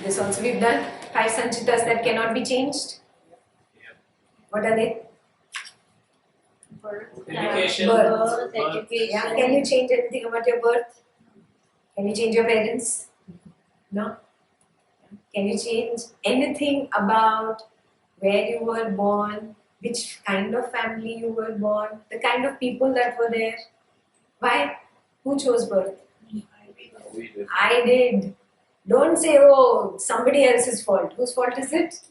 This also we've done. 5 sanchitas that cannot be changed. What are they? Birth. Education. Birth, education. Yeah. Can you change anything about your birth? Can you change your parents? No. Can you change anything about where you were born, which kind of family you were born, the kind of people that were there? Why? Who chose birth? I did. Don't say, oh, somebody else's fault. Whose fault is it?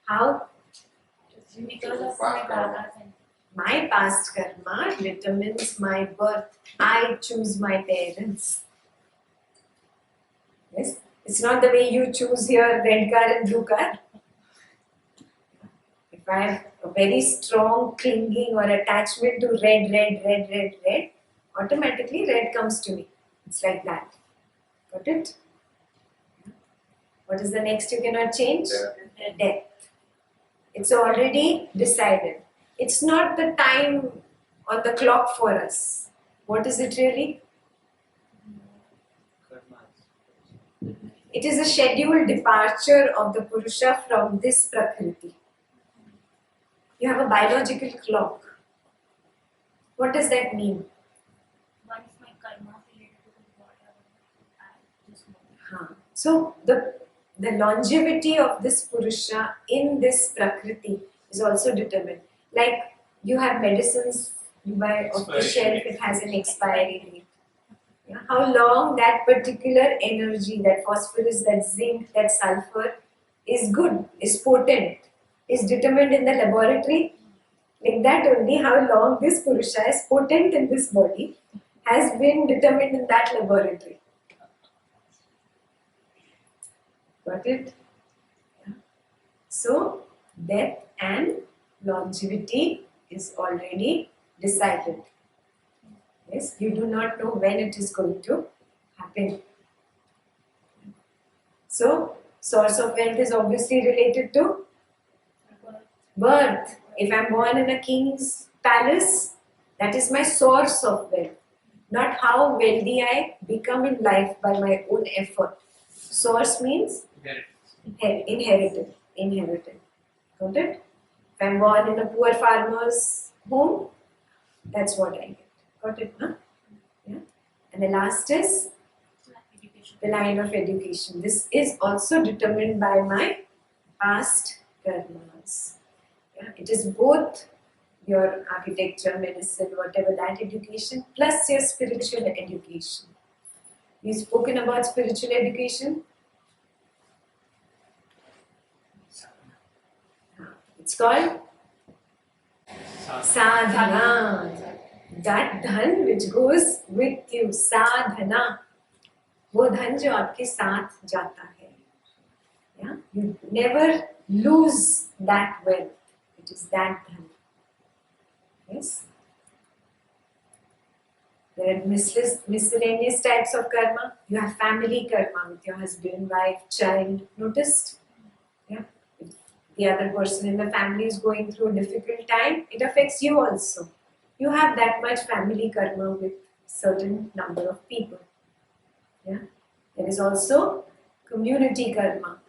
How? Because of my karma. My past karma determines my birth. I choose my parents. Yes? It's not the way you choose your red car and blue car. If I have a very strong clinging or attachment to red, automatically red comes to me. It's like that. Got it? What is the next you cannot change? Death. It's already decided. It's not the time on the clock for us. What is it really? It is a scheduled departure of the Purusha from this Prakriti. You have a biological clock. What does that mean? What is my karma related to whatever I just know? So the longevity of this Purusha in this Prakriti is also determined. Like you have medicines you buy off the shelf, it has an expiry date. Yeah? How long that particular energy, that phosphorus, that zinc, that sulfur is good, is potent, is determined in the laboratory. Like that only, how long this Purusha is potent in this body has been determined in that laboratory. Got it? Yeah. So, death and longevity is already decided. Yes, you do not know when it is going to happen. So, source of wealth is obviously related to birth. If I am born in a king's palace, that is my source of wealth. Not how wealthy I become in life by my own effort. Source means inherited. Got it? If I am born in a poor farmer's home, that's what I get. Got it, huh? Yeah. And the last is the line of education. This is also determined by my past karmas. Yeah. It is both your architecture, medicine, whatever that education, plus your spiritual education. We've spoken about spiritual education. It's called sadhana. That dhan which goes with you, sadhana. वो धन जो आपके साथ जाता है. Yeah? You never lose that wealth. It is that dhan. Yes? There are miscellaneous types of karma. You have family karma with your husband, wife, child. Noticed? Yeah? If the other person in the family is going through a difficult time, it affects you also. You have that much family karma with certain number of people. Yeah? There is also community karma.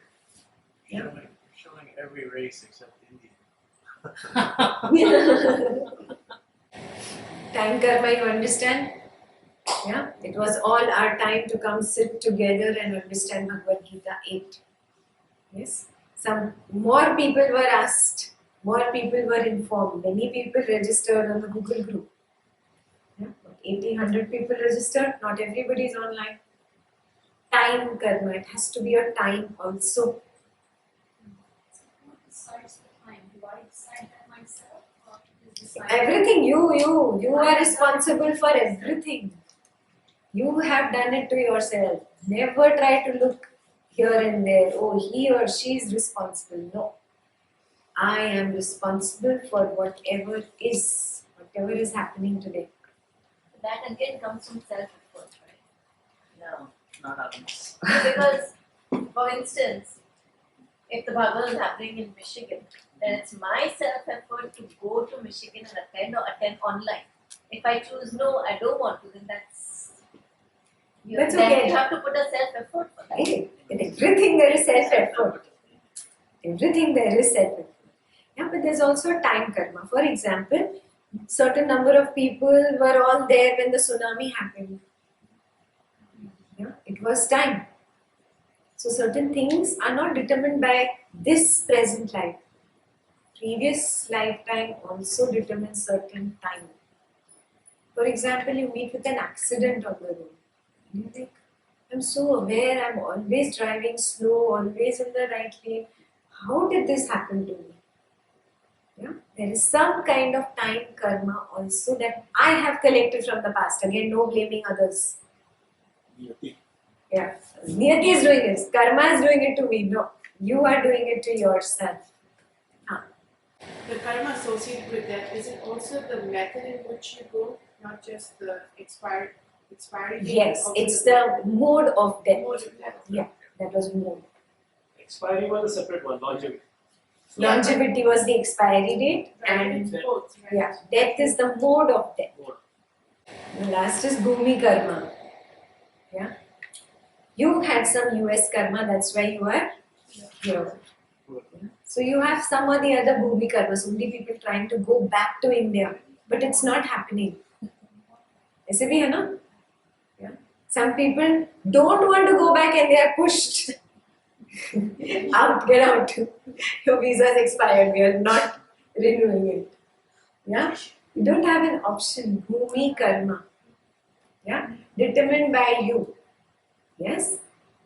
Yeah? Showing every race except Indian. Time karma, you understand? Yeah? It was all our time to come sit together and understand Bhagavad Gita 8. Yes? Some more people were asked, more people were informed. Many people registered on the Google group. Yeah? 80, 100 people registered, not everybody is online. Time karma, it has to be your time also. Who decides the time? Do I decide that myself? Or is decided? Everything, you are responsible for everything. You have done it to yourself. Never try to look here and there. Oh, he or she is responsible. No. I am responsible for whatever is happening today. That again comes from self-effort, right? No, not others. Because, for instance, if the Bhagavad is happening in Michigan, then it's my self-effort to go to Michigan and attend or attend online. If I choose no, I don't want to, then that's That's then okay. you have to put a self-effort for that. Right? Correct. Everything there is self-effort. Everything there is self-effort. Yeah, but there's also time karma. For example, certain number of people were all there when the tsunami happened. Yeah, it was time. So certain things are not determined by this present life. Previous lifetime also determines certain time. For example, you meet with an accident on the road. You're like, I'm so aware, I'm always driving slow, always in the right lane. How did this happen to me? Yeah? There is some kind of time karma also that I have collected from the past. Again, no blaming others. Yeah. Niyati is doing it. Karma is doing it to me. No. You are doing it to yourself. The karma associated with that, is it also the method in which you go, not just the expiry date? Yes, also it's the mode of death. mode of death. Yeah, that was mode. Expiry was a separate one, longevity. Longevity was the expiry date, Right, and it's both, right? yeah, death is the mode of death. Mode. The last is Bhumi karma. Yeah, you had some US karma, that's why you are here. Yeah. So you have some or the other Bhumi karma. So many people trying to go back to India, but it's not happening. ऐसे भी है ना? Yeah. Some people don't want to go back and they are pushed out. Get out. Your visa is expired. We are not renewing it. Yeah. You don't have an option. Bhumi karma. Yeah. Determined by you. Yes.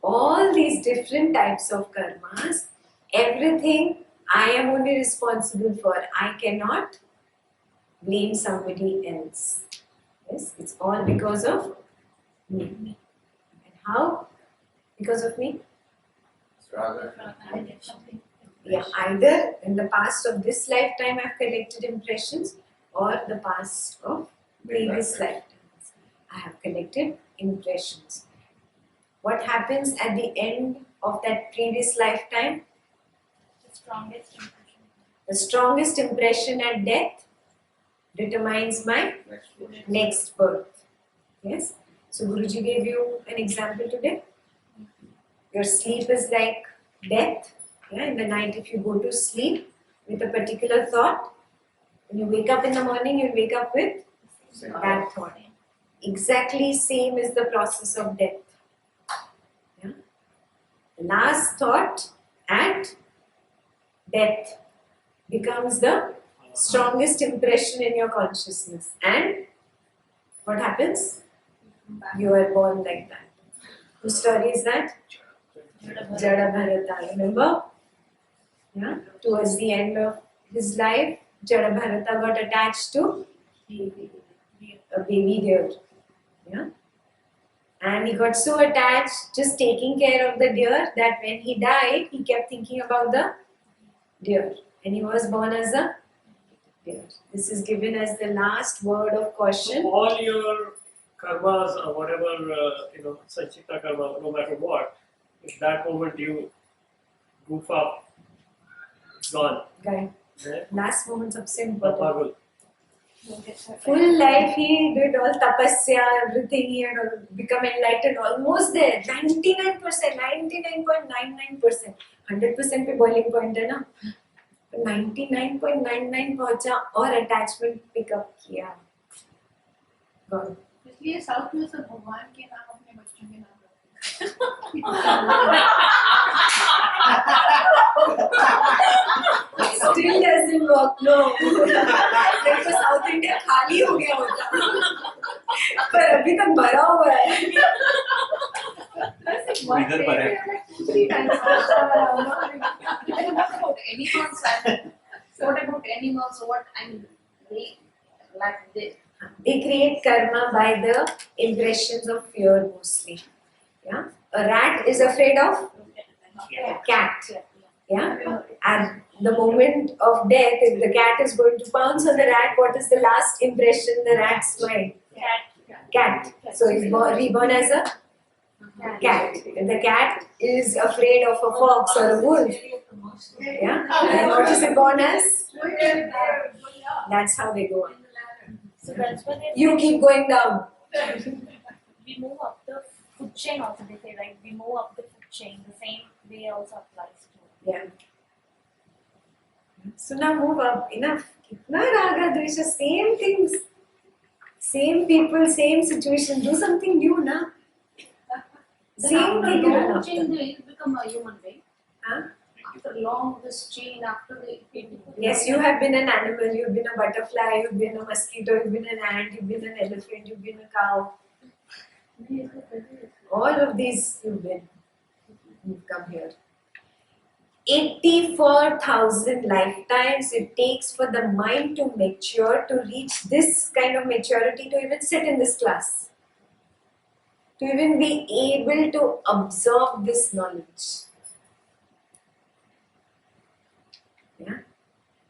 All these different types of karmas. Everything I am only responsible for. I cannot blame somebody else. Yes, it's all because of me. And how? Because of me? Yeah, either in the past of this lifetime I've collected impressions, or the past of previous lifetimes I have collected impressions. What happens at the end of that previous lifetime? The strongest impression. The strongest impression at death determines my next birth. Yes? So Guruji gave you an example today. Your sleep is like death. Yeah? In the night, if you go to sleep with a particular thought, when you wake up in the morning, you wake up with that thought. Exactly same is the process of death. Yeah? The last thought at death becomes the strongest impression in your consciousness. And what happens? You are born like that. Whose story is that? Jada Bharata. Remember? Yeah? Towards the end of his life, Jada Bharata got attached to a baby deer. Yeah? And he got so attached, just taking care of the deer, that when he died, he kept thinking about the deer. And he was born as a deer. This is given as the last word of caution. So all your karmas or whatever, sanchita karma, no matter what, at that moment you goof up, it's gone. Guy, Yeah? last moment सबसे The important. pagal. Full life he did all tapasya, everything, he had all become enlightened, almost there. 99%, 99.99%. 100% पे boiling point है ना. 99.99 पहुंचा और attachment pick up किया. Gone. इसलिए south में सब भगवान के नाम अपने बच्चों के नाम Still doesn't work, no. नहीं तो साउथ इंडिया खाली हो गया होता. पर अभी तक भरा हुआ है. इधर पर है. 3 times. What about animals? What about animals? What I mean, They create karma by the impressions of fear mostly. Yeah, a rat is afraid of a cat. Yeah, at the moment of death, if the cat is going to pounce on the rat, what is the last impression in the rat's mind? Cat. So he's reborn as a cat. If the cat is afraid of a fox or a wolf, yeah, and what is it born as? That's how they go on. So that's why they You keep going down. we move up the food chain also, they say, right? We move up the food chain. The same way also applies to. Yeah. So now move up. Enough. Kitna raga dvesha, same things. Same people, same situation. Do something new, na? Same thing. Long chain, they become a human being. Huh? After long this chain, after the Yes, you have been an animal, you've been a butterfly, you've been a mosquito, you've been an ant, you've been an elephant, you've been a cow. All of these you've been. You've come here. 84,000 lifetimes it takes for the mind to mature, to reach this kind of maturity, to even sit in this class. To even be able to absorb this knowledge. Yeah.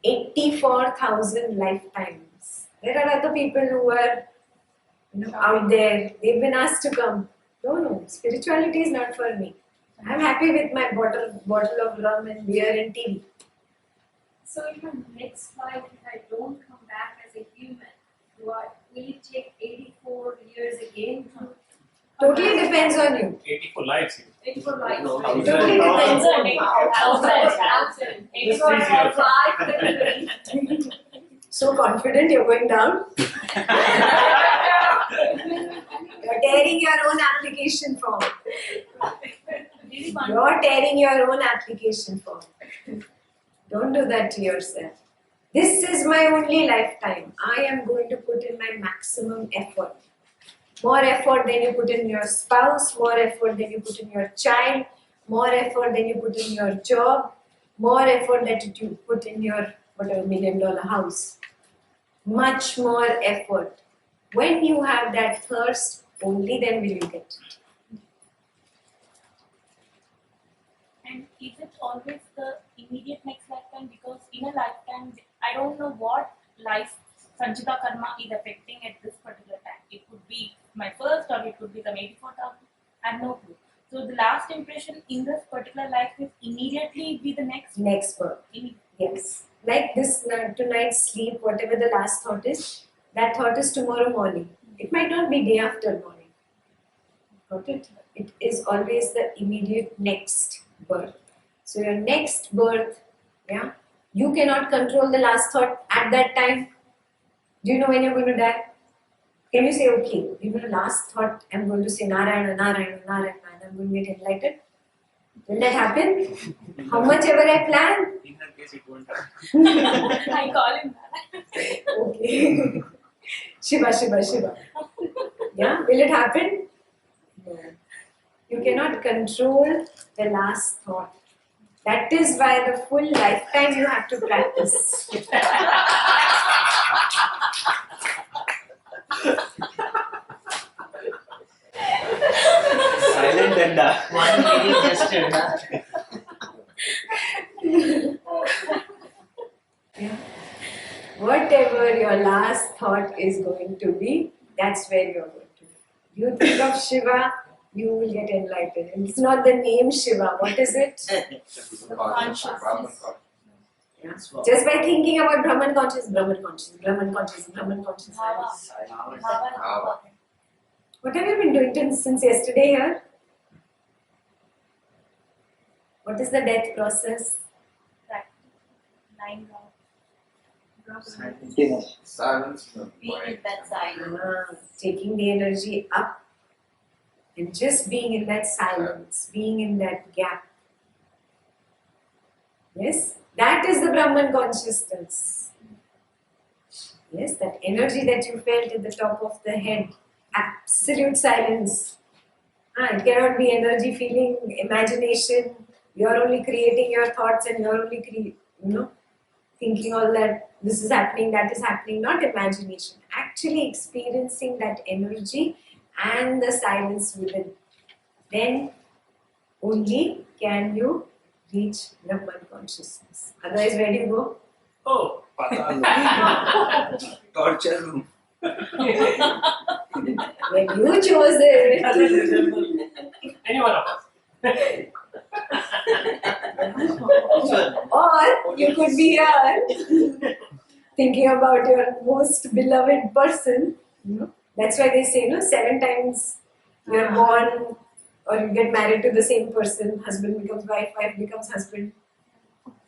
84,000 lifetimes. There are other people who are out there. They've been asked to come. No, spirituality is not for me. I'm happy with my bottle of rum and beer and TV. So in the next life, if I don't come back as a human, will it take 84 years again to? Totally depends on you. 84 lives. 84 lives. Totally depends on you. So confident you're going down. You're tearing your own application form. You're tearing your own application form. Don't do that to yourself. This is my only lifetime. I am going to put in my maximum effort. More effort than you put in your spouse, more effort than you put in your child, more effort than you put in your job, more effort that you put in your whatever $1 million house. Much more effort. When you have that thirst, only then will you get it. And is it always the immediate next lifetime? Because in a lifetime, I don't know what life Sanchita Karma is affecting at this particular time. It could be my first or it could be the 84,000. I have no clue. So the last impression in this particular life is immediately be the next Next birth. Yes. Like this tonight's sleep, whatever the last thought is, that thought is tomorrow morning. It might not be day after morning. Got it? It is always the immediate next birth. So your next birth, yeah, you cannot control the last thought at that time. Do you know when you're going to die? Can you say, okay, last thought, I'm going to say Narayana, Narayana, Narayana, and I'm going to get enlightened? Will that happen? How much ever I plan? In her case, it won't happen. I call him that. Okay. Shiva. Yeah, will it happen? No. You cannot control the last thought. That is why the full lifetime you have to practice. Silent and One lady gesture, huh? Yeah. Whatever your last thought is going to be, that's where you're going to be. You think of Shiva, you will get enlightened. And it's not the name Shiva. What is it? Consciousness. Yeah. Just by thinking about Brahman consciousness. Bhava. What have you been doing since yesterday here? What is the death process? Practice. 9 rounds. Silence. Being in that silence. Taking the energy up and just being in that silence, being in that gap. Yes, that is the Brahman consciousness. Yes, that energy that you felt at the top of the head, absolute silence. It cannot be energy, feeling, imagination. You are only creating your thoughts and you are only thinking all that this is happening, that is happening, not imagination. Actually experiencing that energy and the silence within. Then only can you reach Brahman consciousness. Otherwise, where do you go? Oh, Patal. Torture room. When you chose it. Doesn't resemble any one of us. Or you could be here thinking about your most beloved person. That's why they say, 7 times you're born Or you get married to the same person, husband becomes wife, wife becomes husband.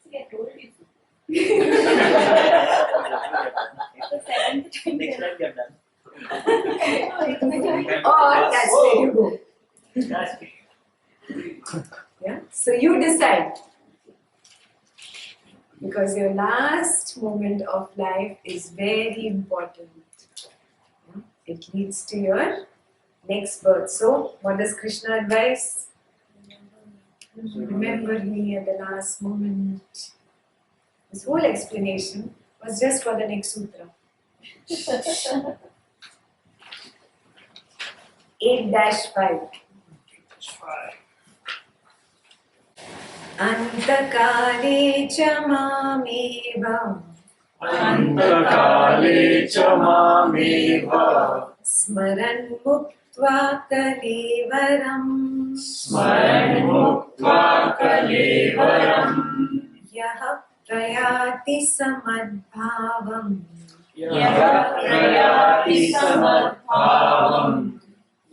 See, I told you. Next time we are done. Or that's where you go. That's it. Yeah? So you decide. Because your last moment of life is very important. Yeah? It leads to your next birth. So, what does Krishna advise? Remember me at the last moment. This whole explanation was just for the next sutra. 8-5. Antakale cha mameva Antakale cha mameva Smaran muktva kalevaram Smaran muktva kalevaram Yaha prayati samadbhavam Yaha prayati samadbhavam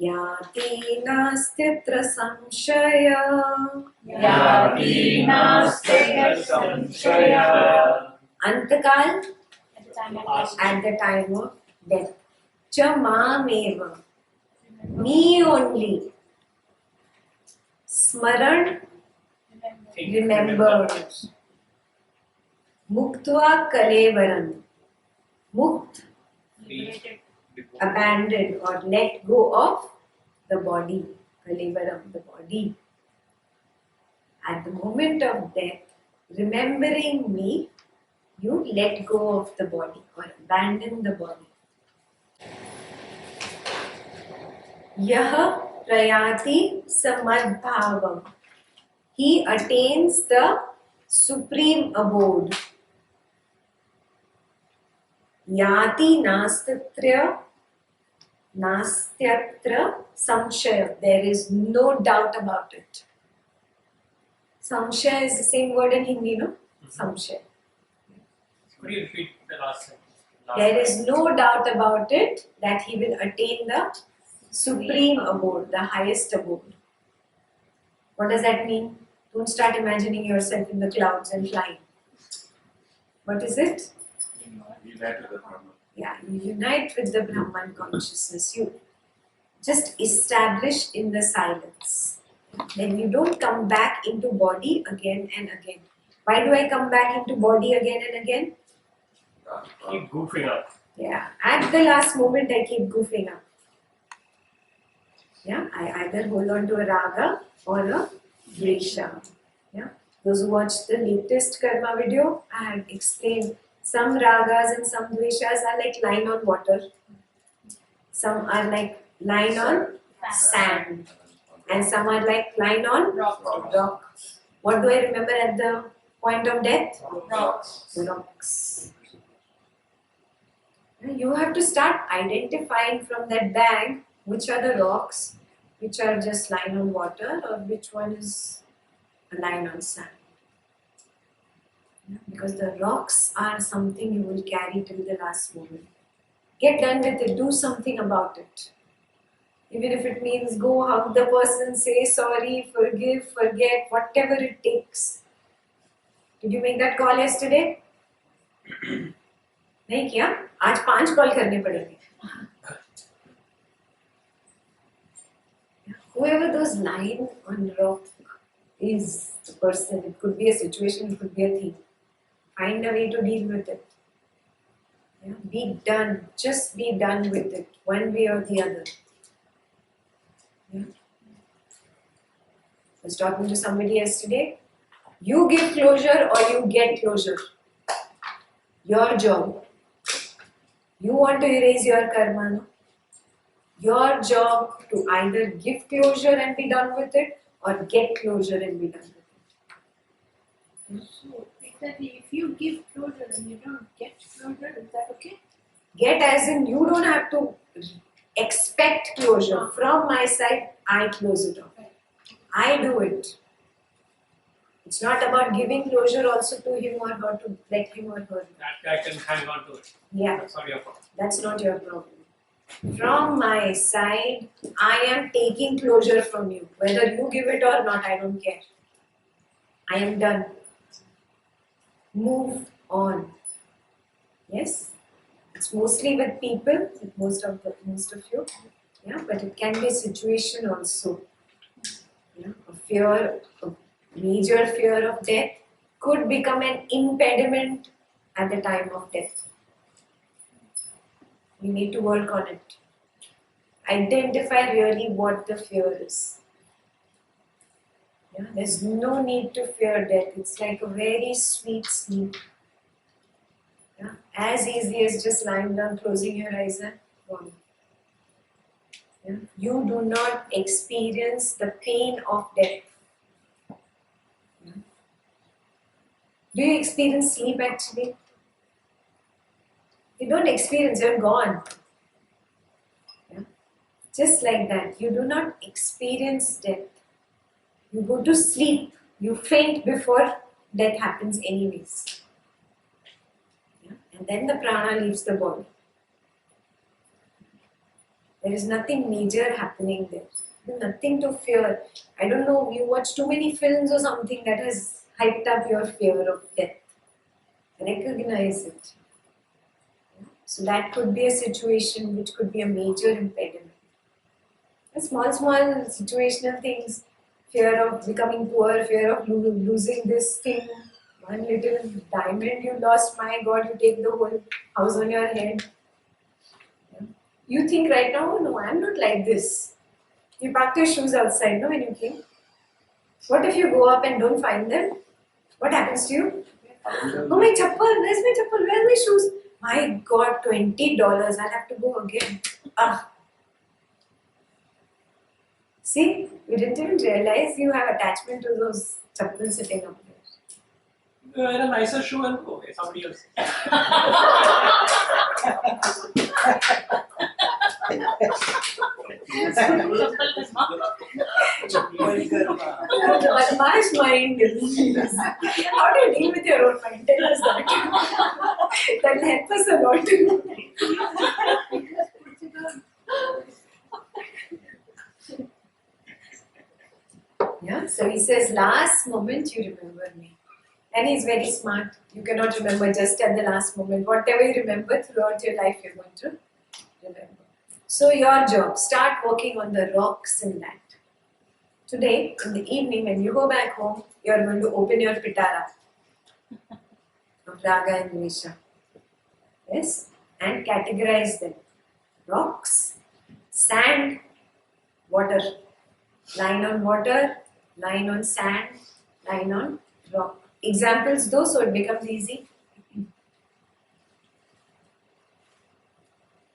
Yati nastyatra samshaya Yati nastya samshaya Antakal At the time of death. at the time of death. Cha mameva. Me only. Smaran, remember. Muktva kalevaram. Mukt, Liberated. abandoned or let go of the body. Kalevaram, the body. At the moment of death, remembering me, you let go of the body or abandon the body. Yaha prayati samadbhavam. He attains the supreme abode. Yati nastyatra samshaya. There is no doubt about it. Samshaya is the same word in Hindi, no? Samshaya. Could you repeat the last sentence? There is no doubt about it that he will attain the supreme abode, the highest abode. What does that mean? Don't start imagining yourself in the clouds and flying. What is it? Unite with the Brahman. Yeah, you unite with the Brahman consciousness. You just establish in the silence. Then you don't come back into body again and again. Why do I come back into body again and again? Keep goofing up. Yeah, at the last moment I keep goofing up. Yeah, I either hold on to a raga or a dvesha. Yeah, those who watched the latest karma video, I had explained some ragas and some dveshas are like line on water. Some are like line on sand. And some are like line on rock. What do I remember at the point of death? Rocks. You have to start identifying from that bag which are the rocks, which are just line on water, or which one is a line on sand. Because the rocks are something you will carry till the last moment. Get done with it, do something about it. Even if it means go hug the person, say sorry, forgive, forget, whatever it takes. Did you make that call yesterday? नहीं किया? आज 5 call करने पड़ेंगे. Whoever those line on rock is the person, it could be a situation, it could be a thing. Find a way to deal with it. Yeah, be done. Just be done with it, one way or the other. Yeah. I was talking to somebody yesterday. You give closure or you get closure. Your job. You want to erase your karma, no? Your job to either give closure and be done with it or get closure and be done with it. So exactly, if you give closure and you don't get closure, is that okay? Get as in you don't have to expect closure. From my side, I close it off. I do it. It's not about giving closure also to him or her, to let him or her. That guy can hang on to it. Yeah, That's not your problem. that's not your problem. From my side, I am taking closure from you. Whether you give it or not, I don't care. I am done. Move on. Yes? It's mostly with people, with most of you. Yeah, but it can be a situation also. Yeah, a major fear of death could become an impediment at the time of death. We need to work on it. Identify really what the fear is. Yeah, there's no need to fear death. It's like a very sweet sleep. Yeah, as easy as just lying down, closing your eyes and gone. Yeah, you do not experience the pain of death. Yeah. Do you experience sleep actually? You don't experience, you're gone. Yeah. Just like that, you do not experience death. You go to sleep, you faint before death happens anyways. Yeah. And then the prana leaves the body. There is nothing major happening there. There's nothing to fear. I don't know, you watch too many films or something that has hyped up your fear of death. Recognize it. So that could be a situation which could be a major impediment. Small situational things, fear of becoming poor, fear of losing this thing, one little diamond you lost, my God, you take the whole house on your head. Yeah. You think right now, oh, no, I'm not like this. You packed your shoes outside, no, when you came. What if you go up and don't find them? What happens to you? Oh, my chappal, where's my chappal? Where are my shoes? My God, $20, I'll have to go again. Ah. See, you didn't even realize you have attachment to those chappals sitting up there. Wear a nicer shoe and go away, somebody else. Badmash mind. How do you deal with your own mind? Tell us that. That will help us a lot. Yeah, so he says, last moment you remember me. And he's very smart. You cannot remember just at the last moment. Whatever you remember throughout your life, you're going to remember. So your job, start working on the rocks in that. Today, in the evening, when you go back home, you're going to open your pitara of Raga and Dvesha. Yes? And categorize them. Rocks, sand, water. Line on water, line on sand, line on rock. Examples though, so it becomes easy.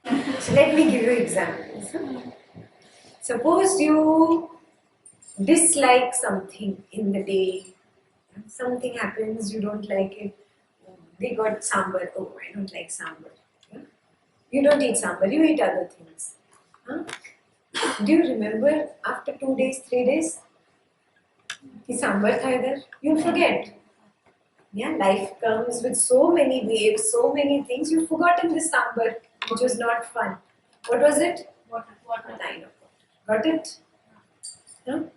So let me give you examples. Suppose you dislike something in the day. Something happens, you don't like it. They got sambar. Oh, I don't like sambar. Yeah? You don't eat sambar, you eat other things. Huh? Do you remember after 2 days, 3 days? कि sambar tha idhar? You'll forget. Yeah, life comes with so many waves, so many things. You've forgotten this sambar, which was not fun. What was it? Water. I know. Got it? No?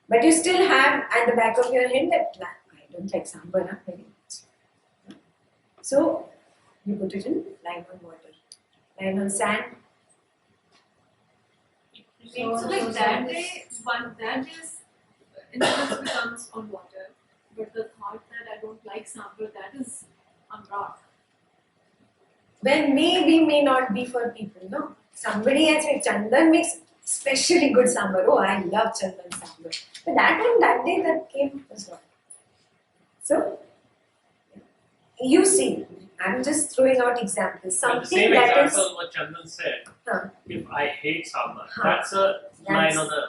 But you still have at the back of your head that I don't like sambar very much. So you put it in line on water, line on sand. So like that day, that day's interest becomes on water, but the thought that I don't like sambar, that is on rock. Well, may not be for people, no? Somebody has made Chandan makes especially good sambar. Oh, I love Chandan sambar. But that day that came was not. So, you see, I'm just throwing out examples. But the Something same that is. example what Chandan said, Huh. if I hate sambar, Huh. that's a line on the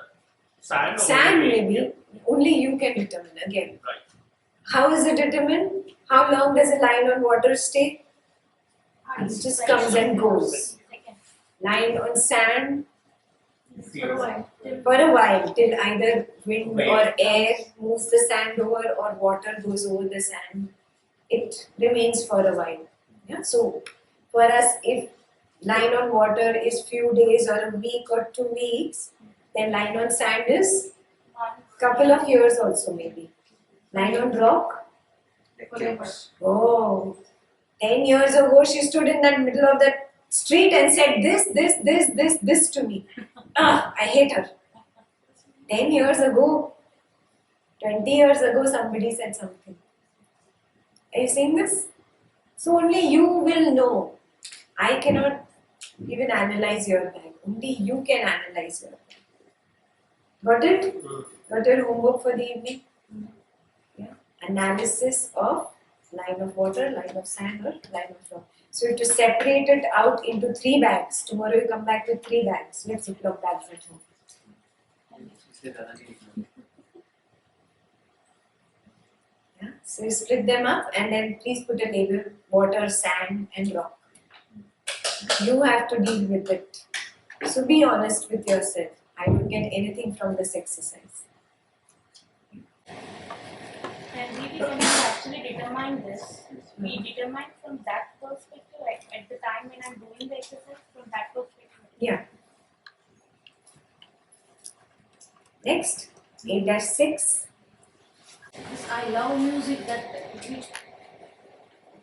sand. Or Sand maybe- maybe, only you can determine again. Right. How is it determined? How long does a line on water stay? It just comes and goes. Line on sand for a while till either wind or air moves the sand over or water goes over the sand. It remains for a while. Yeah. So for us, if line on water is few days or a week or 2 weeks, then line on sand is couple of years also maybe. Line on rock, oh, 10 years ago she stood in that middle of that street and said this to me. I hate her. 10 years ago, 20 years ago somebody said something. Are you seeing this? So only you will know. I cannot even analyze your bag. Only you can analyze your bag. Got it? Got your homework for the evening? Yeah. Analysis of line of water, line of sand or line of rock. So you have to separate it out into 3 bags. Tomorrow you come back with 3 bags. Let's Ziploc bags at home. Yeah. So you split them up and then please put a label: water, sand and rock. You have to deal with it. So be honest with yourself. I don't get anything from this exercise. And really, when we actually determine this, we determine from that perspective, like at the time when I'm doing the exercise, from that perspective. Yeah. Next, 8-6. Because I love music that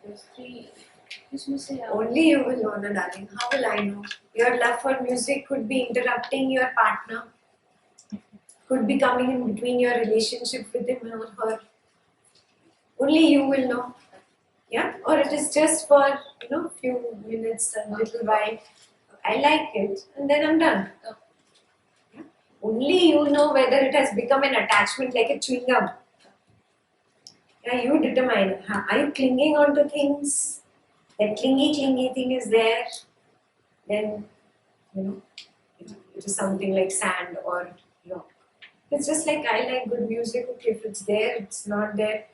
those 3 Only you will know, na, darling. How will I know? Your love for music could be interrupting your partner, could be coming in between your relationship with him or her. Only you will know. Yeah? Or it is just for, few minutes, a little while. I like it and then I'm done. Yeah? Only you know whether it has become an attachment like a chewing gum. Yeah, you determine. Are you clinging on to things? That clingy thing is there, then it is something like sand or rock. It's just like I like good music. Okay, if it's there, it's not there.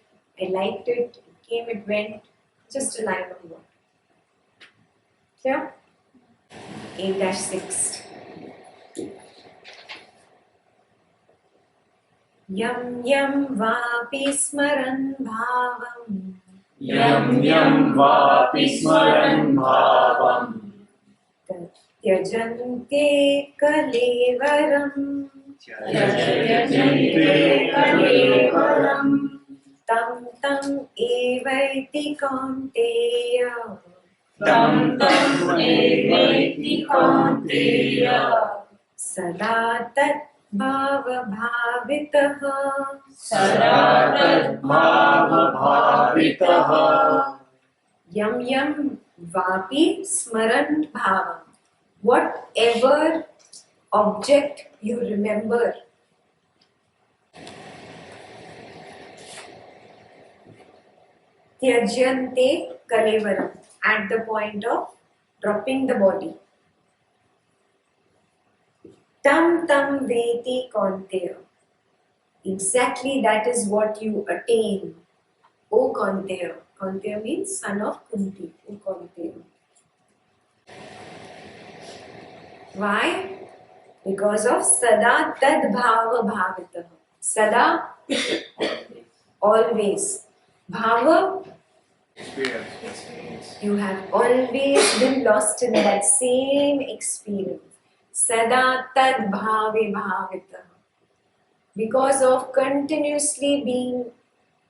I liked it. It came, it went. Just a line of water. Yeah. 8-6. Yam yam vapi smaran bhavam. Yam yam vapi smaran bhavam. Tyajante kalevaram. Tyajante kalevaram. Tam tam evaiti kaunteya. Tam tam evaiti kaunteya. Sada tat bhava bhavitaha. Sada tad bhava bhavitaha. Yam yam vapi smarant bhavam. Whatever object you remember, tyajante kalevaram, at the point of dropping the body. Tam tam veti kaunteya. Exactly that is what you attain. O Kaunteya. Kaunteya means son of Kunti. O Kaunteya. Why? Because of Sada Tad Bhava Bhavitaha. Sada, always. Bhava, you have always been lost in that same experience. Sada Tad Bhave Bhavitaha. Because of continuously being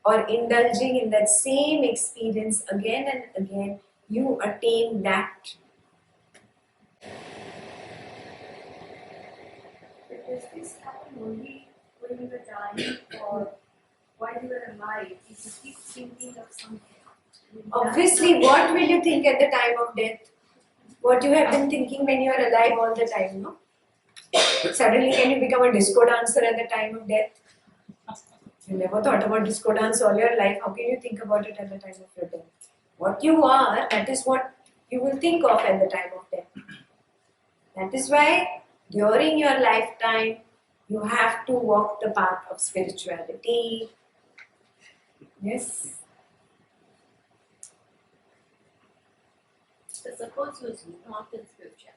or indulging in that same experience again and again, you attain that. But does this happen only when you were dying or while you were alive? If you keep thinking of something. Obviously, what will you think at the time of death? What you have been thinking when you are alive all the time, no? Suddenly, can you become a disco dancer at the time of death? You never thought about disco dance all your life. How can you think about it at the time of your death? What you are, that is what you will think of at the time of death. That is why during your lifetime, you have to walk the path of spirituality. Yes. So suppose who's not in spirituality.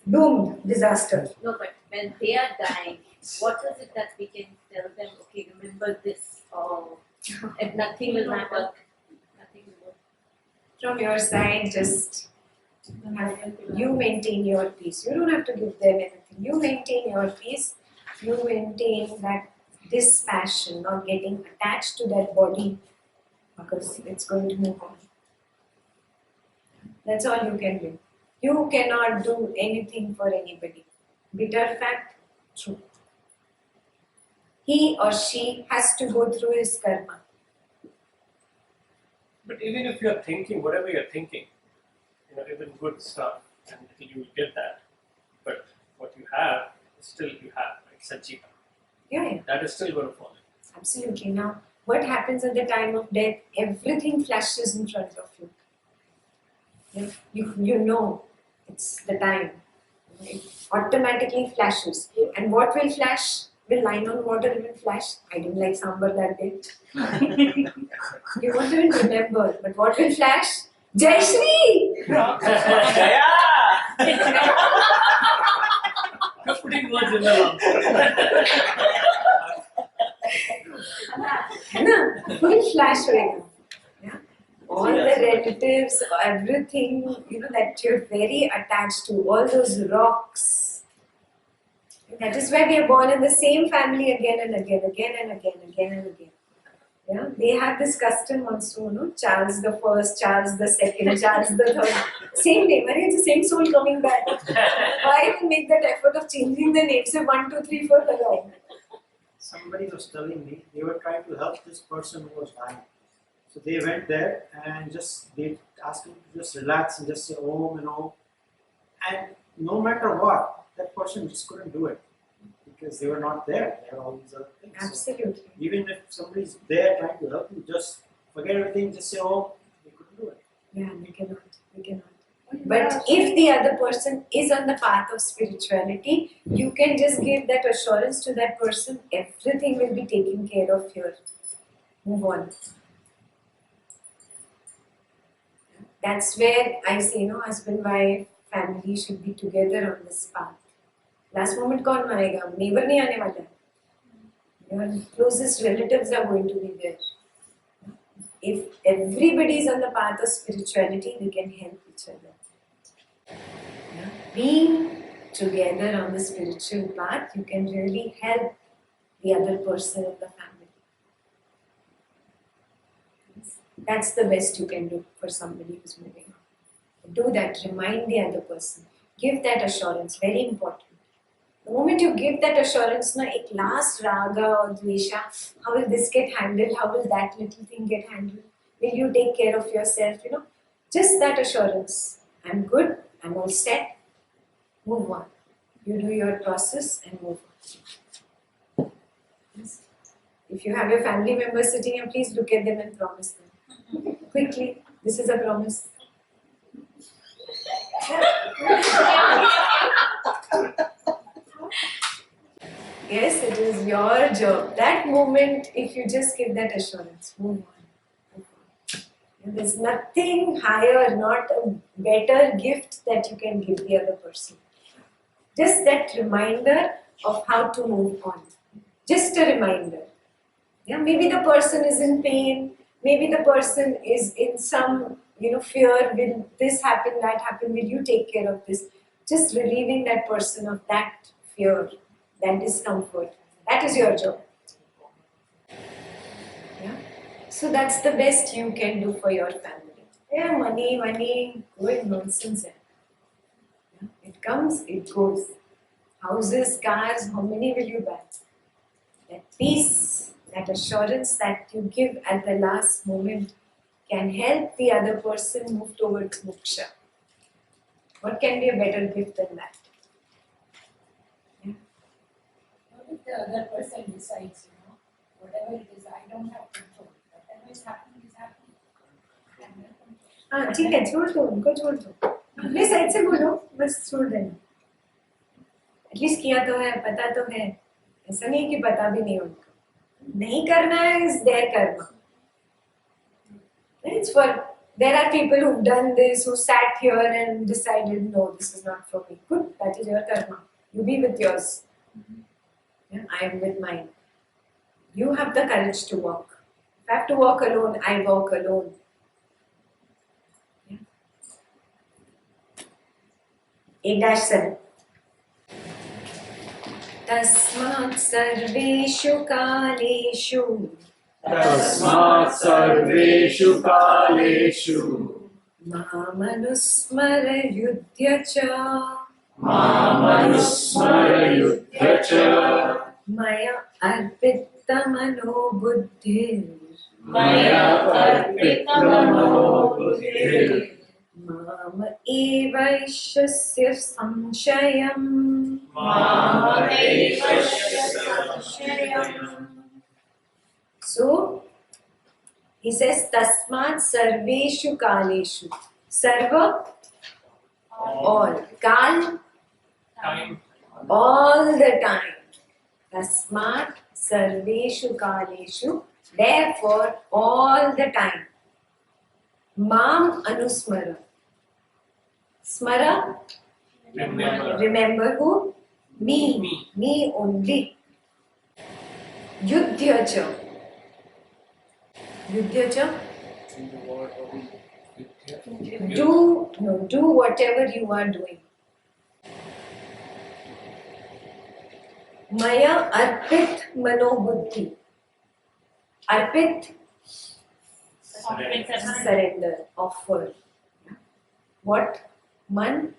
Doomed, disaster. No, but when they are dying, what is it that we can tell them? Okay, remember this, or if nothing will matter, nothing will work. From your side, just You maintain your peace. You don't have to give them anything. You maintain your peace. You maintain that this passion, not getting attached to that body, because it's going to move on. That's all you can do. You cannot do anything for anybody. Bitter fact, true. He or she has to go through his karma. But even if you're thinking, whatever you're thinking, even good stuff, and you will get that. But what you have, still you have, like Sanchita. Yeah. That is still going to follow. Absolutely. Now, what happens at the time of death? Everything flashes in front of you. You know it's the time. It automatically flashes. And what will flash? Will line on water even flash? I didn't like sambar that day. You won't even remember. But what will flash? Jai Shri! Jaya! You're putting words in the है ना? Full flash होएगा. Yeah? All the relatives, everything, that you're very attached to, all those rocks. That is why we are born in the same family again and again and again. Yeah? They have this custom also, Charles the First, Charles the Second, Charles the Third. Same name, right? It's the same soul coming back. Why even make that effort of changing the names? Say 1, 2, 3, 4, along. Somebody was telling me they were trying to help this person who was dying. So they went there and they asked him to just relax and just say Om and Om. And no matter what, that person just couldn't do it because they were not there. They had all these other things. Absolutely. So even if somebody's there trying to help you, just forget everything, just say Om. They couldn't do it. Yeah, they cannot. But if the other person is on the path of spirituality, you can just give that assurance to that person, everything will be taken care of here. Move on. That's where I say, husband, wife, family should be together on this path. Last moment, kaun maayega? Neighbor nahi aane wala. Your closest relatives are going to be there. If everybody is on the path of spirituality, we can help each other. Being together on the spiritual path, you can really help the other person in the family. That's the best you can do for somebody who's moving on. Do that, remind the other person. Give that assurance, very important. The moment you give that assurance, ek last raga or dvesha, how will this get handled? How will that little thing get handled? Will you take care of yourself? Just that assurance. I'm good, I'm all set. Move on. You do your process and move on. Yes. If you have your family members sitting here, please look at them and promise them. Quickly, this is a promise. Yes, it is your job. That moment, if you just give that assurance, move on. And there's nothing higher, not a better gift that you can give the other person. Just that reminder of how to move on. Just a reminder. Yeah, maybe the person is in pain. Maybe the person is in some, fear. Will this happen, that happen? Will you take care of this? Just relieving that person of that fear, that discomfort. That is your job. Yeah. So that's the best you can do for your family. Yeah, money, good nonsense. Yeah. It comes, it goes. Houses, cars, how many will you buy? That peace, that assurance that you give at the last moment can help the other person move towards moksha. What can be a better gift than that? Yeah. What if the other person decides, whatever it is, I don't have control. Whatever is happening is happening. ठीक है, छोड़ दो उनको, छोड़ दो अपने side से बोलो, बस छोड़ देना. एटलीस्ट किया तो है, पता तो है. ऐसा नहीं कि पता भी नहीं उनको. नहीं करना है is their karma. It's for, there are people who've done this, who sat here and decided, no, this is not for me. Good, that is your karma. You be with yours. Yeah, I am with mine. You have the courage to walk. If I have to walk alone, I walk alone. Yeah. 8-7. Tasmat sarveshu kaleshu तस्मात् सर्वेषु कालेषु mamanusmara yudhya cha मामनुस्मरयुध्य च maya arpitta mano buddhir मया अर्पितमनो बुद्धिर् mama evaishasya samshayam मामैव So he says tasmat sarveshu kaleshu. Sarva, all. Kal, Time. all the time. Tasmat sarveshu kaleshu. Therefore, all the time. Mam anusmara. Smara, Remember. remember who? Me. Me only. Yudhya cha. Yudhya cha. Do whatever you are doing. Maya arpit mano buddhi. Arpit, surrender, offer. What? Man,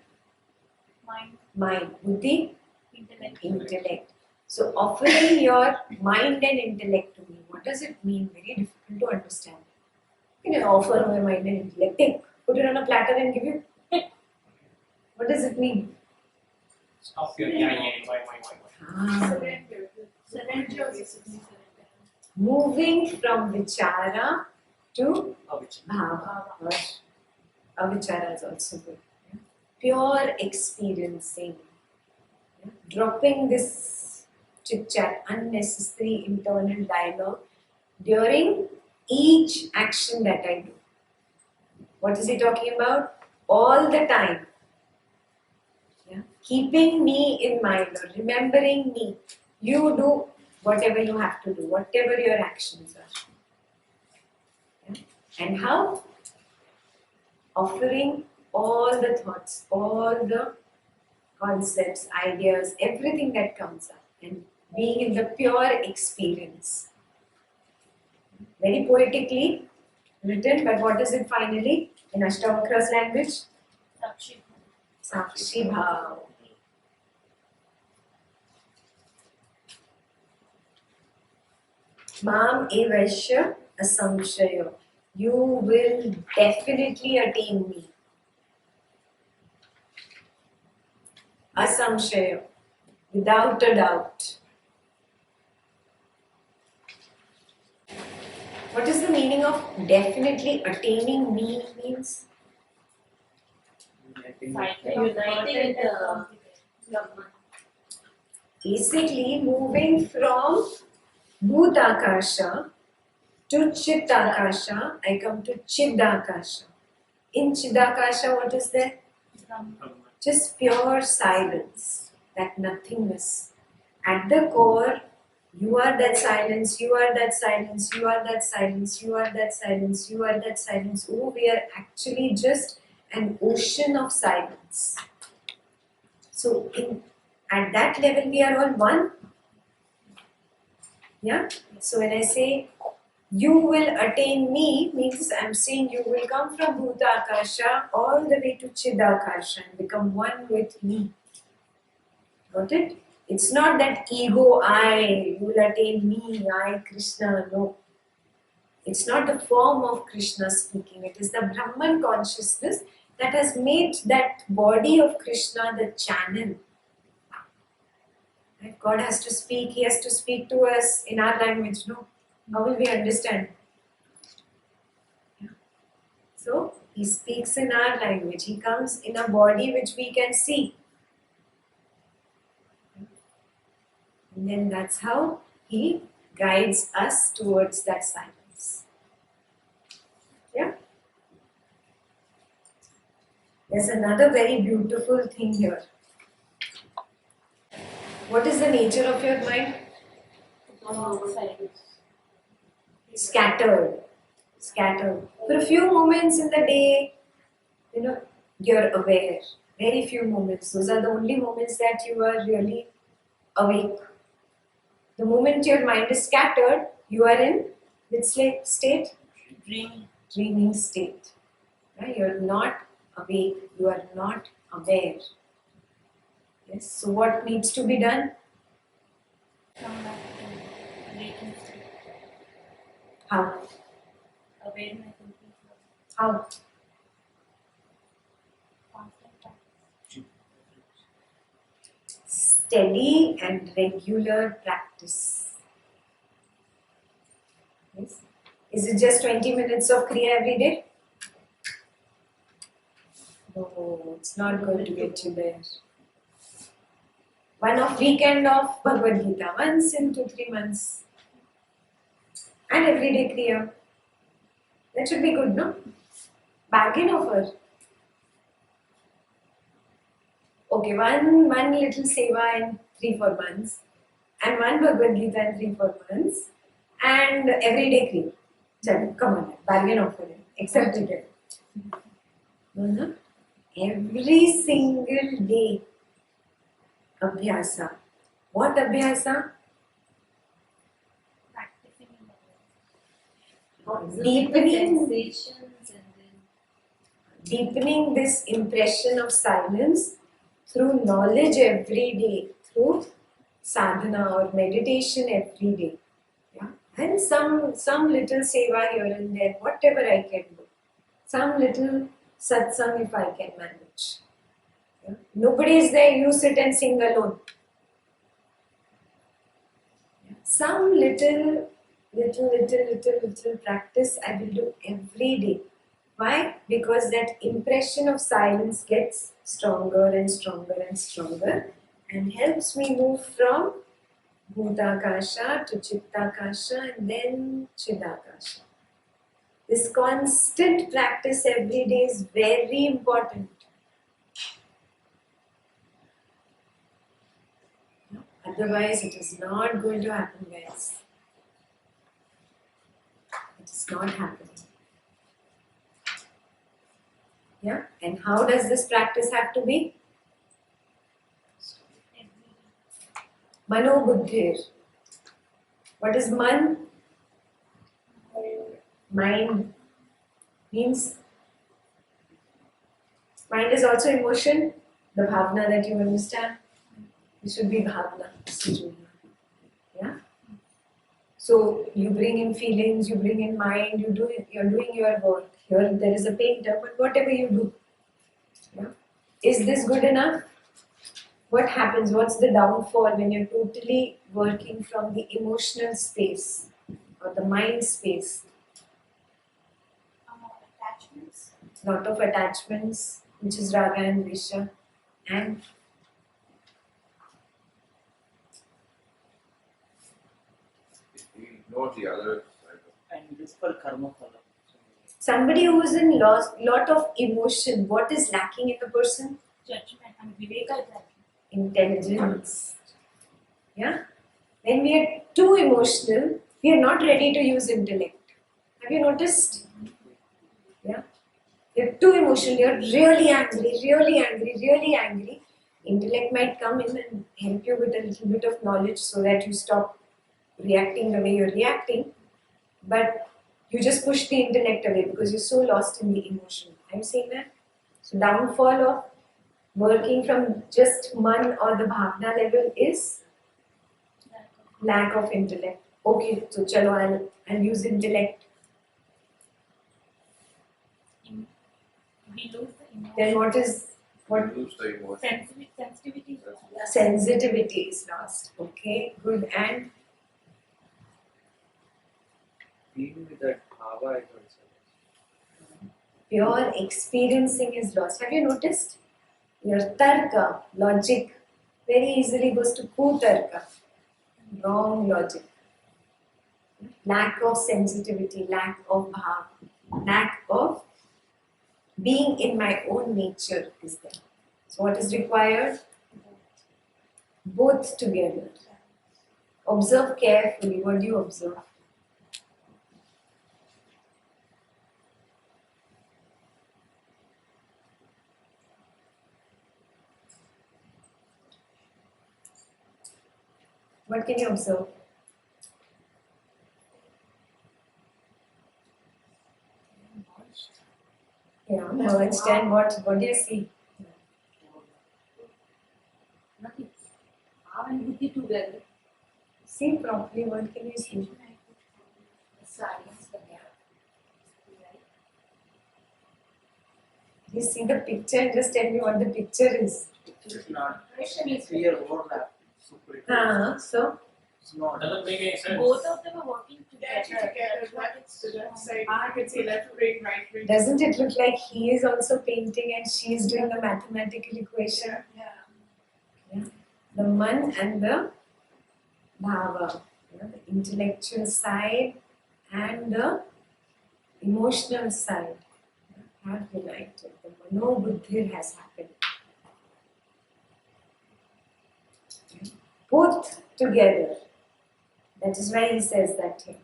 mind. Buddhi, intellect. So offering your mind and intellect to me, what does it mean? Very difficult to understand. You can offer my mind and intellect. Take, put it on a platter and give you. What does it mean? Stop your why. Surrender. Surrender is Moving from vichara to bhava. Avichara is also good. Pure experiencing. Dropping this chit chat, unnecessary internal dialogue during each action that I do. What is he talking about? All the time. Keeping me in mind or remembering me. You do whatever you have to do, whatever your actions are. And how? Offering all the thoughts, all the concepts, ideas, everything that comes up and being in the pure experience. Very poetically written, but what is it finally in Ashtavakra's language? Sakshi Bhav. Mam evasya asamshaya. You will definitely attain me. Asamshaya. Without a doubt. What is the meaning of definitely attaining me means? United Brahman. Basically moving from Bhutakasha to Chitakasha, I come to Chidakasha. In Chidakasha, what is there? Just pure silence, that nothingness. At the core, you are that silence, you are that silence, you are that silence, you are that silence, you are that silence. Oh, we are actually just an ocean of silence. So, at that level, we are all one. Yeah? So, when I say you will attain me, means I'm saying you will come from Bhuta Akasha all the way to Chidakasha and become one with me. Got it? It's not that ego, I, you will attain me, I, Krishna, no. It's not the form of Krishna speaking. It is the Brahman consciousness that has made that body of Krishna the channel. Right? God has to speak, He has to speak to us in our language, no? How will we understand? Yeah. So, He speaks in our language. He comes in a body which we can see. And then that's how He guides us towards that silence. Yeah? There's another very beautiful thing here. What is the nature of your mind? Scattered. For a few moments in the day, you're aware. Very few moments. Those are the only moments that you are really awake. The moment your mind is scattered, you are in which state? Dreaming. Dreaming state. Right? You are not awake. You are not aware. Yes. So what needs to be done? Come back to waking state. How? Awareness and peace. How? Constant practice. Steady and regular practice. Yes. Is it just 20 minutes of Kriya every day? No, it's not going to get you there. One off weekend of Bhagavad Gita, once in 2-3 months. And everyday Kriya. That should be good, no? Bargain offer. Okay, one little seva in 3-4 months. And one Bhagavad Gita in 3-4 months. And everyday Kriya. Chalo, come on, bargain offer. Accepted it. No? Every single day. Abhyasa. What abhyasa? Practicing in the Observing the sensations and then Deepening this impression of silence through knowledge every day, through sadhana or meditation every day. Yeah? And some little seva here and there, whatever I can do. Some little satsang if I can manage. Yeah? Nobody is there, you sit and sing alone. Yeah? Some little practice I will do every day. Why? Because that impression of silence gets stronger and stronger and stronger and helps me move from Bhutakasha to Chittakasha and then Chidakasha. This constant practice every day is very important. Otherwise, it is not going to happen, guys. It is not happening. Yeah? And how does this practice have to be? Mano buddhir. What is man? Mind means mind is also emotion. The bhavna that you understand. It should be bhavna. Yeah. So you bring in feelings, you bring in mind, you're doing your work. Here there is a painter, but whatever you do, yeah. Is this good enough? What happens? What's the downfall when you're totally working from the emotional space or the mind space? attachments. Lot of attachments, which is raga and dvesha, and Ignore the other side. And this for karma phala. somebody who is in lot of emotion. What is lacking in the person? Judgment and viveka is lacking. Intelligence. Yeah? When we are too emotional, we are not ready to use intellect. Have you noticed? Yeah? You're too emotional, you're really angry. Intellect might come in and help you with a little bit of knowledge so that you stop reacting the way you're reacting. But you just push the intellect away because you're so lost in the emotion. I'm saying that. So downfall of working from just man or the bhavna level is lack of intellect. Okay, so chalo, I'll use intellect. We lose the emotion. Then what Lose the emotion. Sensitivity. sensitivity is lost. Okay, good. And Being with that bhava is also. pure experiencing is lost. Have you noticed? Your tarka, logic, very easily goes to kutarka, wrong logic. Lack of sensitivity, lack of bhav, lack of being in my own nature is there. So what is required? Both together. Observe carefully. What do you observe? What can you observe? Yeah, merged, and what do you see? Nothing. Bhava and buddhi together. See properly, what can you see? The silence, the gap. You see the picture and just tell me what the picture is. It's not Impression is clear overlap. So It's not. Doesn't make any sense. Both of them are working They're actually together. together, left to left side. You can see left brain, right brain. doesn't it look like he is also painting and she is doing the mathematical equation? Yeah. The man and the bhava, the intellectual side and the emotional side have united. The mano buddhi has happened. Both together. That is why he says that here.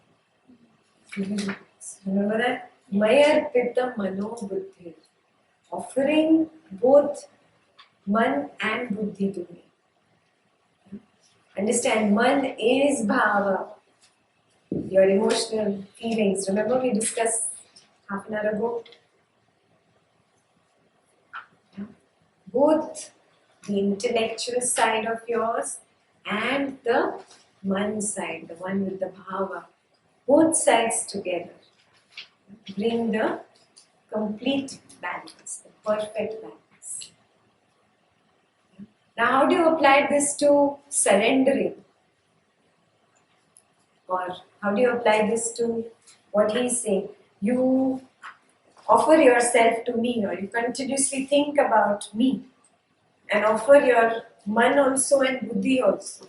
Remember that? Maya Pitta Mano Buddhi. Offering both man and buddhi to me. Understand, man is bhava, your emotional feelings. Remember we discussed half an hour ago? Both the intellectual side of yours and the man side, the one with the bhava. Both sides together bring the complete balance, the perfect balance. Now, how do you apply this to surrendering? Or how do you apply this to what he's saying? You offer yourself to me, or you continuously think about me, and offer your man also and buddhi also.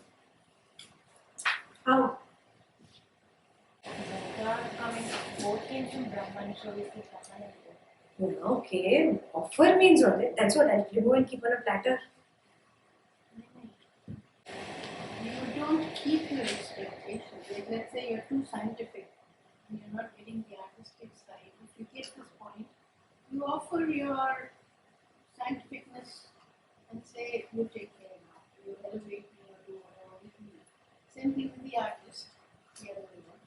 How? They are coming, both came from Brahman, so we see Brahman and both. Okay, offer means what? That's what I'll remove and keep on a platter. You don't keep your expectations. Like, let's say you're too scientific and you're not getting the artistic side. If you get this point, you offer your scientificness and say, you take care now. You elevate me or do whatever with me. Same thing with the artist. The other way around.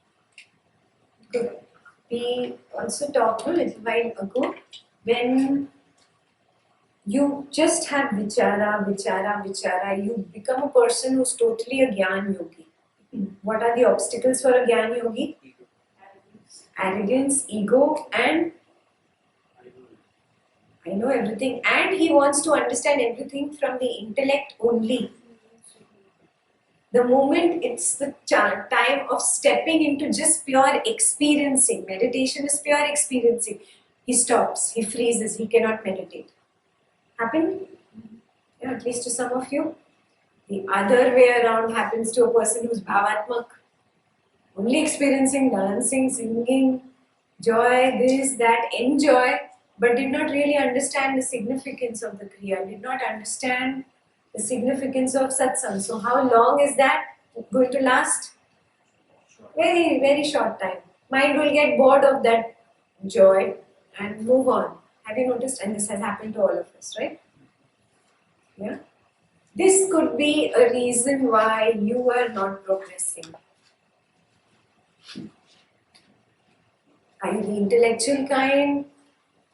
Good. We also talked a little while ago when you just have vichara, you become a person who's totally a Gyan Yogi. What are the obstacles for a Gyan Yogi? Arrogance, ego, and I know everything. And he wants to understand everything from the intellect only. The moment it's the time of stepping into just pure experiencing, meditation is pure experiencing, he stops, he freezes, he cannot meditate. Happen? Yeah, at least to some of you. The other way around happens to a person who's bhavatmak, only experiencing dancing, singing, joy, this, that, enjoy, but did not really understand the significance of the kriya, did not understand the significance of satsang. So how long is that going to last? Very, very short time. Mind will get bored of that joy and move on. Have you noticed? And this has happened to all of us, right? Yeah. This could be a reason why you are not progressing. Are you the intellectual kind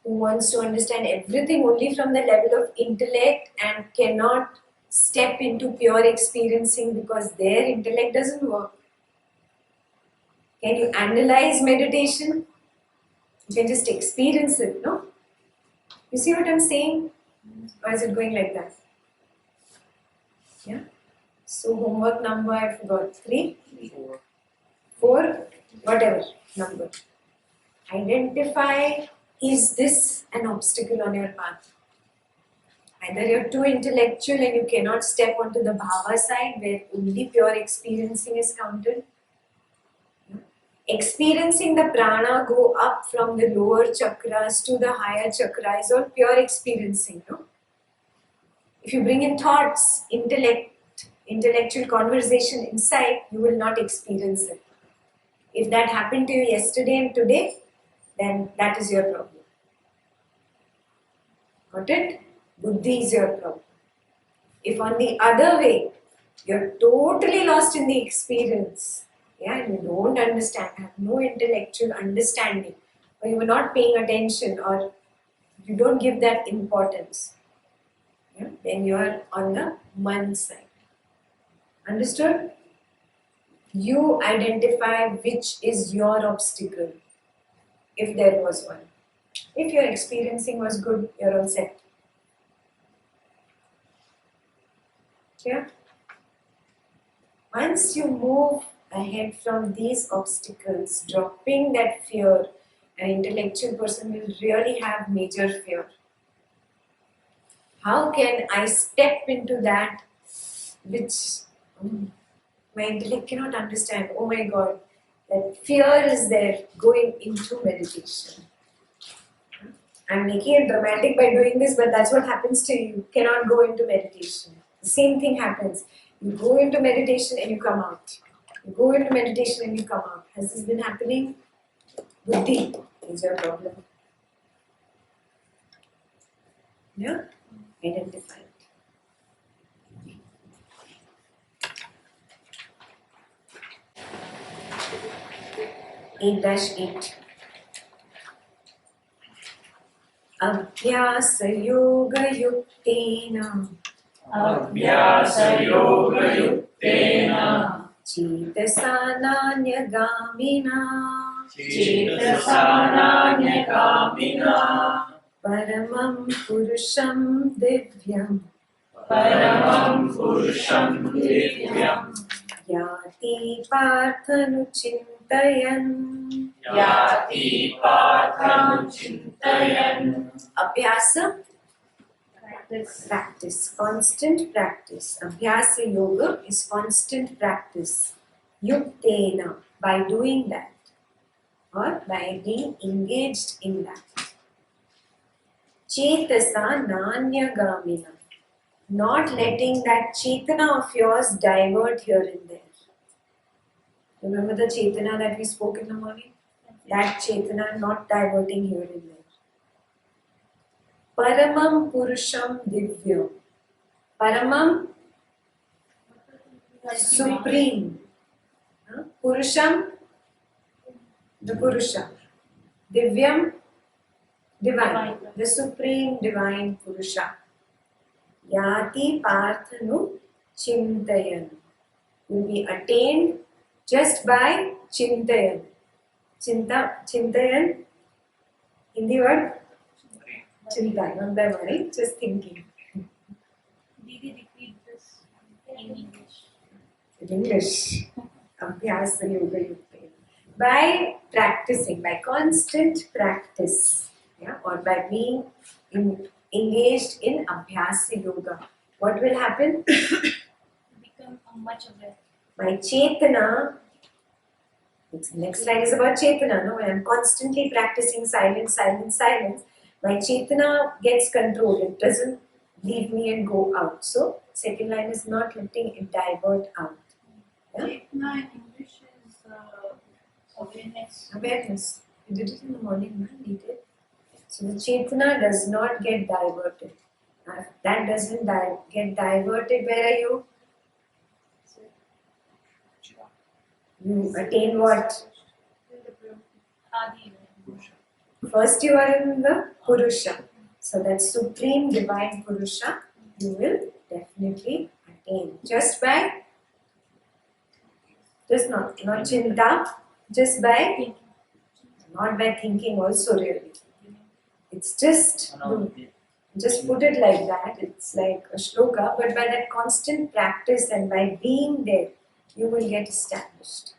who wants to understand everything only from the level of intellect and cannot step into pure experiencing because their intellect doesn't work? Can you analyze meditation? You can just experience it, no? You see what I'm saying? Or is it going like that? Yeah? So homework number, I forgot, 3? 4? Whatever number. Identify, is this an obstacle on your path? Either you're too intellectual and you cannot step onto the bhava side where only pure experiencing is counted. Experiencing the prana go up from the lower chakras to the higher chakras or pure experiencing, no? If you bring in thoughts, intellectual conversation inside, you will not experience it. If that happened to you yesterday and today, then that is your problem. Got it? Buddhi is your problem. If on the other way, You're totally lost in the experience. Yeah, and you don't understand, have no intellectual understanding, or you were not paying attention, or you don't give that importance. Yeah, then you are on the man side. Understood? You identify which is your obstacle, if there was one. If your experiencing was good, you're all set. Yeah? Once you move ahead from these obstacles, dropping that fear, an intellectual person will really have major fear. How can I step into that which my intellect cannot understand? Oh my God, that fear is there, going into meditation. I'm making it dramatic by doing this, but that's what happens to you. You cannot go into meditation. The same thing happens. You go into meditation and you come out. You go into meditation and you come out. Has this been happening? Buddhi is your problem. Yeah? Identify it. 8-8. अभ्यासयोगयुक्तेन चेतसा नान्यगामिना परमं पुरुषं दिव्यं याति पार्थनुचिन्तयन् Abhyasa, practice, constant practice. Abhyasa yoga is constant practice. Yuktena, by doing that or by being engaged in that. Chetasa nanyagamina, not letting that chetana of yours divert here and there. Remember the chetana that we spoke in the morning? That chetana not diverting here and there. Paramam Purusham Divyam. Paramam, supreme. Purusham, the Purusha. Divyam, divine. The supreme divine Purusha. Yati Parthanu Chintayan. Will be attained just by Chintayan. Chintayan, Hindi word? Chinta, not by worry, just thinking. Didi, repeat this in English. In English. Abhyasa yoga yukta. By practicing, by constant practice, yeah, or by being engaged in abhyasa yoga, what will happen? Become much aware. My chetana, next line is about chetana, no? When I'm constantly practicing silence, my chetana gets controlled. It doesn't leave me and go out. So, second line is not letting it divert out. Yeah? Chetna in English is Awareness. Awareness. You did it in the morning, man. You did. So, the chetana does not get diverted. If that doesn't get diverted, where are you? You attain what? Adi. First you are in the Purusha. So that supreme divine Purusha you will definitely attain. Just by, just not chinta, just by, not by thinking also really. It's just put it like that. It's like a shloka, but by that constant practice and by being there, you will get established.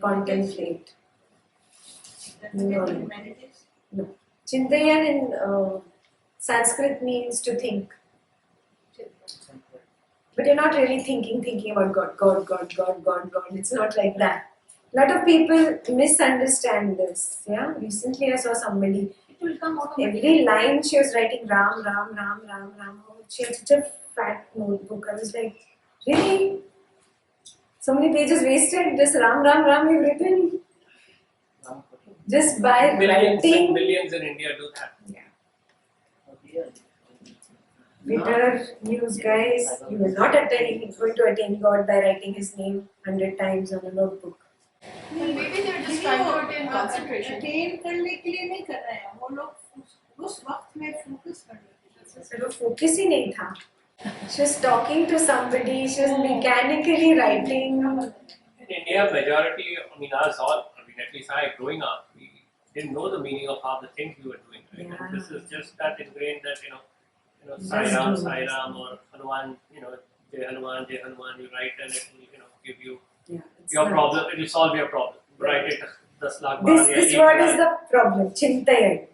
Contemplate. No. Chintayan in Sanskrit means to think. But you're not really thinking about God. It's not like that. A lot of people misunderstand this. Yeah. Recently I saw somebody. Every line she was writing Ram. Oh, she had such a fat notebook. I was like, really? So many pages wasted. Just Ram you've written. Just by Millions writing. and millions in India do that. Yeah. Twitter news guys, you will not going to attain God by writing his name 100 times on a notebook. Maybe they're just trying to attain concentration. Attain करने के लिए नहीं कर रहे हैं वो लोग उस वक्त में फोकस कर रहे थे So focus ही नहीं था. She was talking to somebody, she was mechanically writing. In India, majority, us all, at least I, growing up, we didn't know the meaning of half the things we were doing. Right? Yeah. And this is just that ingrained that, Just Sai Ram, do Sai it. Ram, or Hanuman, Jai Hanuman, you write and it will, give you Yeah, it's your not. problem, it will solve your problem. Write it, 10 lakh This word is the problem. Chintayan.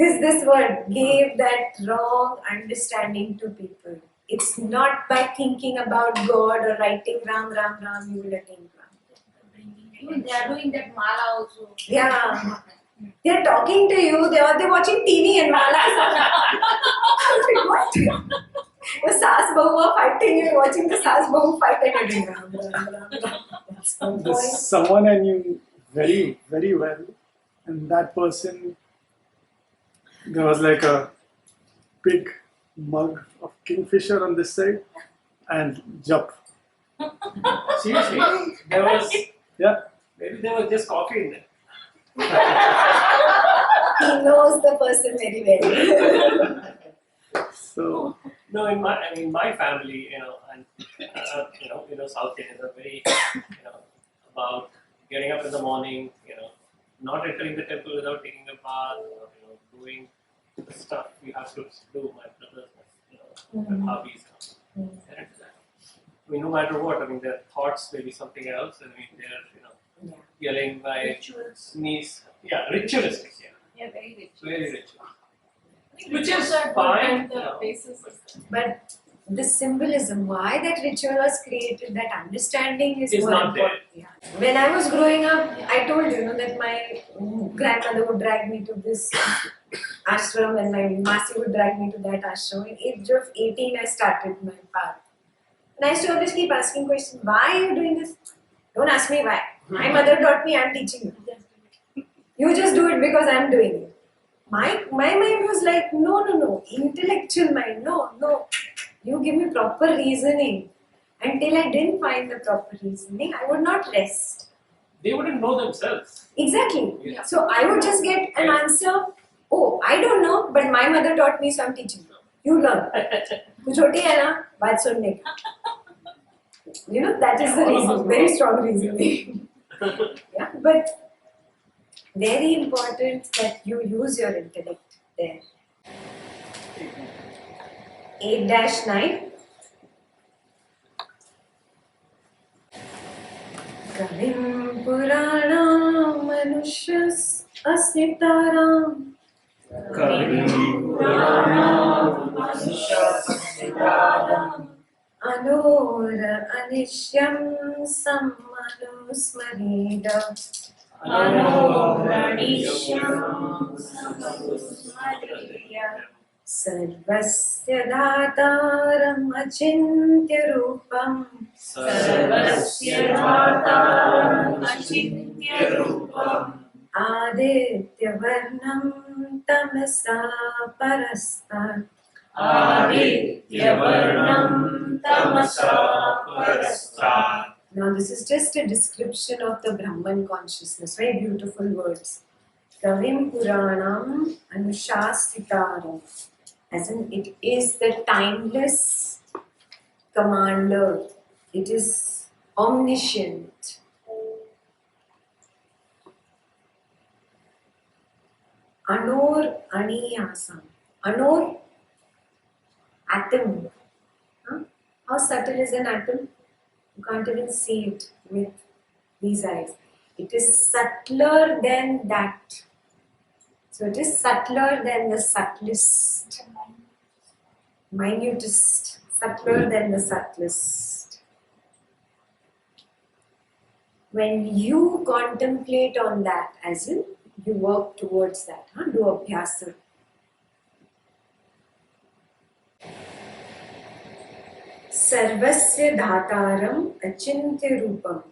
This word gave that wrong understanding to people. It's not by thinking about God or writing Ram, Ram, Ram, you will attain Ram. Even they are doing that mala also. Yeah. They're talking to you, they're watching TV and Mala. What? The Saas Bahu are fighting, you're watching the Saas Bahu fight and you're doing Ram, Ram, Ram, Ram. That's no point. There's someone I knew very, very well, and that person, there was like a big mug of Kingfisher on this side and Jap. Seriously, there was, Yeah. maybe there was just coffee in there. He knows the person very well. So, No, in my family, and South Indians are very, about getting up in the morning, not entering the temple without taking a bath, or doing the stuff we have to do. My brothers, my hobbies. They're into that. No matter what, their thoughts may be something else, and they're, yelling by Rituals. niece. Yeah, ritualistic. Yeah, Yeah, very rich. very ritual. Which Which is is fine. fine, The basis of But the symbolism, why that ritual was created, that understanding is It's more not there. important. Yeah. When I was growing up, I told you, that my grandmother would drag me to this ashram and my masi would drag me to that ashram. At the age of 18, I started my path. And I used to always keep asking questions, why are you doing this? Don't ask me why. My mother taught me, I'm teaching you. You just do it because I'm doing it. My mind was like, no, intellectual mind, no. You give me proper reasoning. Until I didn't find the proper reasoning, I would not rest. They wouldn't know themselves. Exactly. Yeah. So I would just get an answer, oh, I don't know, but my mother taught me, so I'm teaching you. You learn. तू छोटी है ना, बात सुनने की. That is the reason, very strong reason. Yeah, but very important that you use your intellect there. 8-9. Kavim Puranam Manushas Asitaram. Anora Anishyam Sammanusmarida. Sarvasya Dhataram Achintya Rupam. Aditya Varnam Tamasa Parastat. Now this is just a description of the Brahman consciousness. Very beautiful words. Kavim Puranam Anushasitaram. As in, it is the timeless commander. It is omniscient. Anor Aniyasam. Anor, atom. Huh? How subtle is an atom? You can't even see it with these eyes. It is subtler than that. So it is subtler than the subtlest. Minutest. Subtler than the subtlest. When you contemplate on that, as in you work towards that, do abhyasa. Sarvasya Dhataram Achintya Rupam.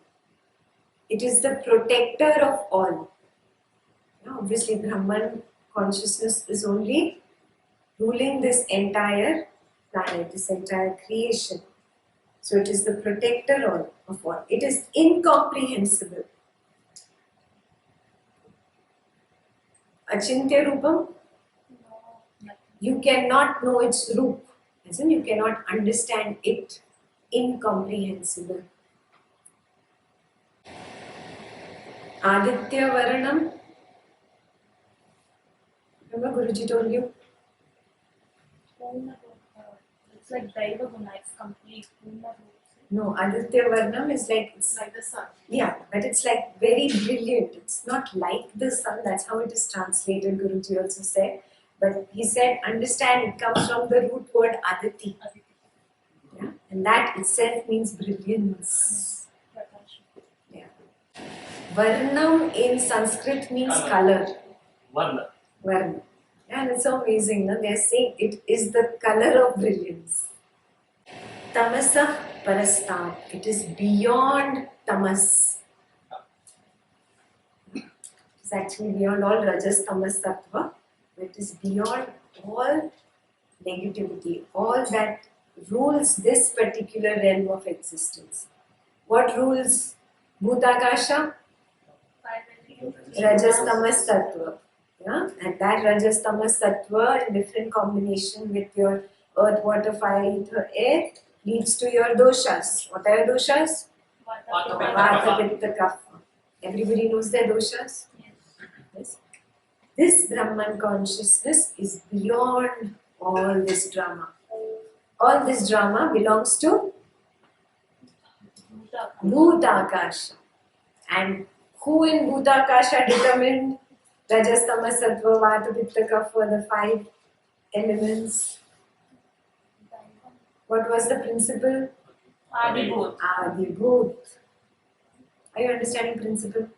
It is the protector of all. Obviously, Brahman consciousness is only ruling this entire planet, this entire creation. So it is the protector of all. It is incomprehensible. Achintya Rupam, you cannot know its roop, as in you cannot understand it. Incomprehensible. Aditya Varanam, remember Guruji told you? It's like Daiva Guna, it's complete. No, Aditya Varnam is like, it's Like the sun. yeah, but it's like very brilliant. It's not like the sun, that's how it is translated, Guruji also said. But he said, understand, it comes from the root word Aditi. Yeah? And that itself means brilliance. Yeah. Varnam in Sanskrit means color. Varna. Varna. Yeah, and it's so amazing. No? They're saying it is the color of brilliance. Tamasa parastat. It is beyond tamas. It's actually beyond all rajas, tamas, sattva. It is beyond all negativity, all that rules this particular realm of existence. What rules Bhutakasha? Rajas, tamas, sattva. Yeah? And that rajas, tamas, sattva in different combination with your earth, water, fire, ether, air leads to your doshas. What are your doshas? Vata, Pitta, Kapha. Everybody knows their doshas? Yes. This Brahman consciousness is beyond all this drama. All this drama belongs to Bhutakasha. And who in Bhutakasha determined Rajas, Tamas, Sattva, Vata, Pitta, Kapha, the 5 elements? What was the principle? Adibhut. Adibhut. Are you understanding principle?